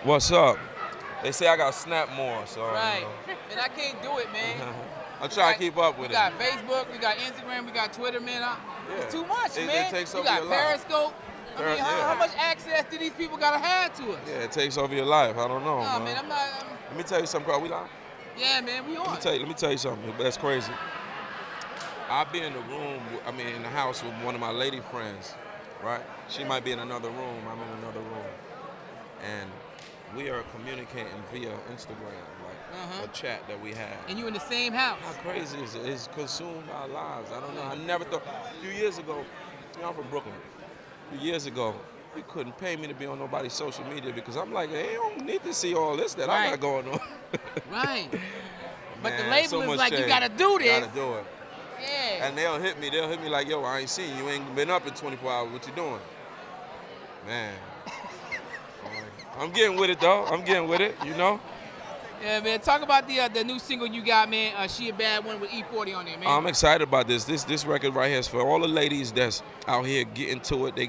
What's up? They say I got snap more, so. Right. And I can't do it, man. I'm trying to keep up with it. We got Facebook, we got Instagram, we got Twitter, man. It's too much, man. It takes over your life. Periscope. I mean, how much access do these people gotta have to us? Yeah, it takes over your life. I don't know. No, man, I'm not. Let me tell you something, Carl. We live? Yeah, man, we on. Let me tell you something. That's crazy. I'll be in the room, in the house with one of my lady friends, right? She might be in another room, I'm in another room. And we are communicating via Instagram, like a chat that we have. And you in the same house. How crazy is it? It's consumed our lives. I don't know. I never thought, a few years ago, I'm from Brooklyn. A few years ago, you couldn't pay me to be on nobody's social media because I'm like, hey, I don't need to see all this that I got going on. Right. But Man, the label so is much like, change. you gotta do this. Gotta do it. Yeah. And they'll hit me like, yo, I ain't seen you. You ain't been up in 24 hours. What you doing? Man. I'm getting with it, though. I'm getting with it, you know? Yeah, man. Talk about the new single you got, man. She a Bad One with E40 on there, man. I'm excited about this. This record right here is for all the ladies that's out here getting to it. They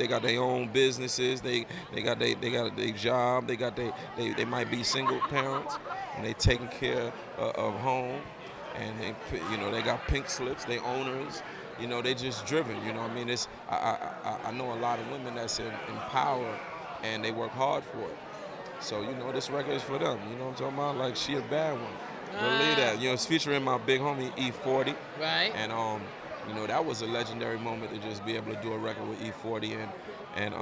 got their own businesses. They got their job. They might be single parents and they taking care of home. And they got pink slips. They owners. They just driven. You know what I mean? I know a lot of women that's empowered and they work hard for it. So, this record is for them. You know what I'm talking about? Like, She a Bad One. Believe that. It's featuring my big homie E40. Right. And, that was a legendary moment to just be able to do a record with E40 and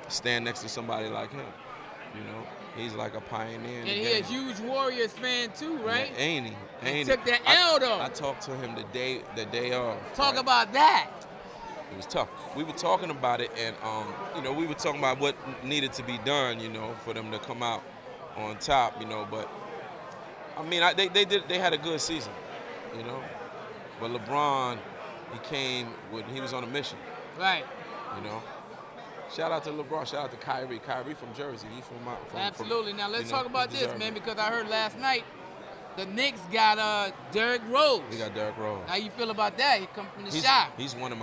stand next to somebody like him. He's like a pioneer. And he's a huge Warriors fan too, right? Yeah, ain't he? He took that L though. I talked to him the day of. Talk about that. It was tough. We were talking about it, and we were talking about what needed to be done, for them to come out on top, But I mean, they had a good season, But LeBron, he was on a mission, right? Shout out to LeBron. Shout out to Kyrie. Kyrie from Jersey. He's from Absolutely. Now let's talk about this, man, because I heard last night the Knicks got Derrick Rose. We got Derrick Rose. How you feel about that? He come from the shop. He's one of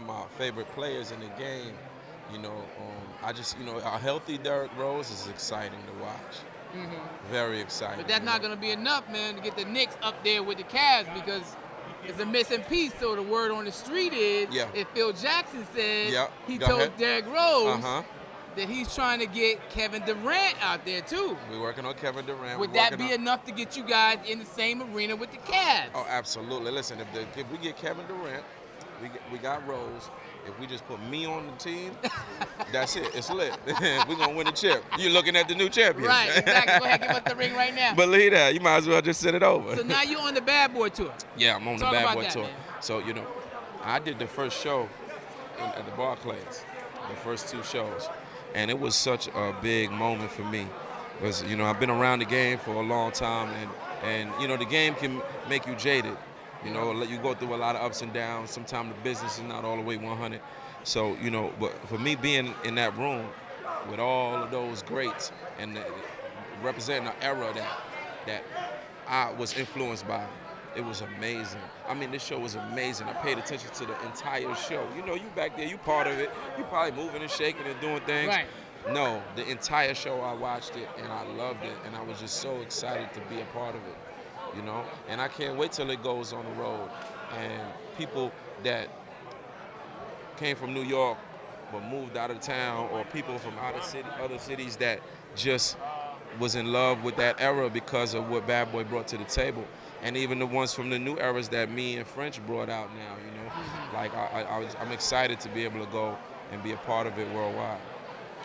my favorite players in the game. A healthy Derrick Rose is exciting to watch. Very exciting. But that's not going to be enough, man, to get the Knicks up there with the Cavs because it's a missing piece. So the word on the street is, if Phil Jackson said he told Derrick Rose that he's trying to get Kevin Durant out there too. We're working on Kevin Durant. Would that be enough to get you guys in the same arena with the Cavs? Oh, absolutely. Listen, if we get Kevin Durant, we got Rose. If we just put me on the team, that's it. It's lit. We're going to win the chip. You're looking at the new champion. Right, exactly. Go ahead, give us the ring right now. Believe that. You might as well just send it over. So now you're on the Bad Boy tour. Yeah, I'm on the Bad Boy tour. Man. So, I did the first show at the Barclays, the first 2 shows. And it was such a big moment for me. Because, I've been around the game for a long time. And the game can make you jaded. You go through a lot of ups and downs. Sometimes the business is not all the way 100. So, but for me being in that room with all of those greats and representing an era that I was influenced by, it was amazing. I mean, this show was amazing. I paid attention to the entire show. You back there, you part of it. You probably moving and shaking and doing things. Right. No, the entire show, I watched it and I loved it. And I was just so excited to be a part of it. And I can't wait till it goes on the road. And people that came from New York but moved out of town, or people from other cities that just was in love with that era because of what Bad Boy brought to the table. And even the ones from the new eras that me and French brought out now, Like I'm excited to be able to go and be a part of it worldwide.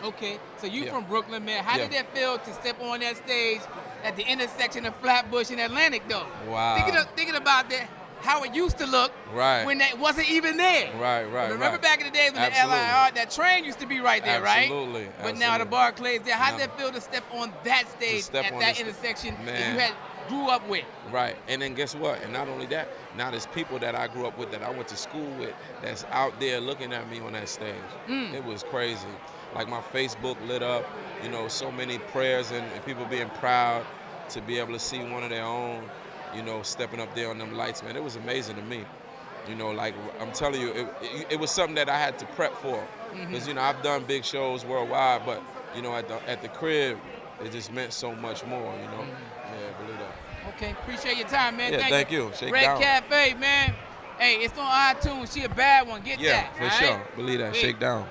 Okay, so you from Brooklyn, man. How did that feel to step on that stage at the intersection of Flatbush and Atlantic, though? Wow. Thinking about that, how it used to look when that wasn't even there. Right. Remember back in the days when the LIR, that train used to be right there, Absolutely. right? But now the Barclays there. How did that feel to step on that stage at that intersection that you had grew up with? Right, and then guess what? And not only that, now there's people that I grew up with, that I went to school with, that's out there looking at me on that stage. It was crazy. Like my Facebook lit up, so many prayers and people being proud to be able to see one of their own, stepping up there on them lights, man. It was amazing to me. Like I'm telling you, it was something that I had to prep for. Because, I've done big shows worldwide, but you know, at the crib, it just meant so much more, you know. Yeah, believe that. Okay, appreciate your time, man. Yeah, thank you. Shake Red down. Cafe, man. Hey, it's on iTunes. She a bad one. Get that. Yeah, for sure. Believe that. Shake down.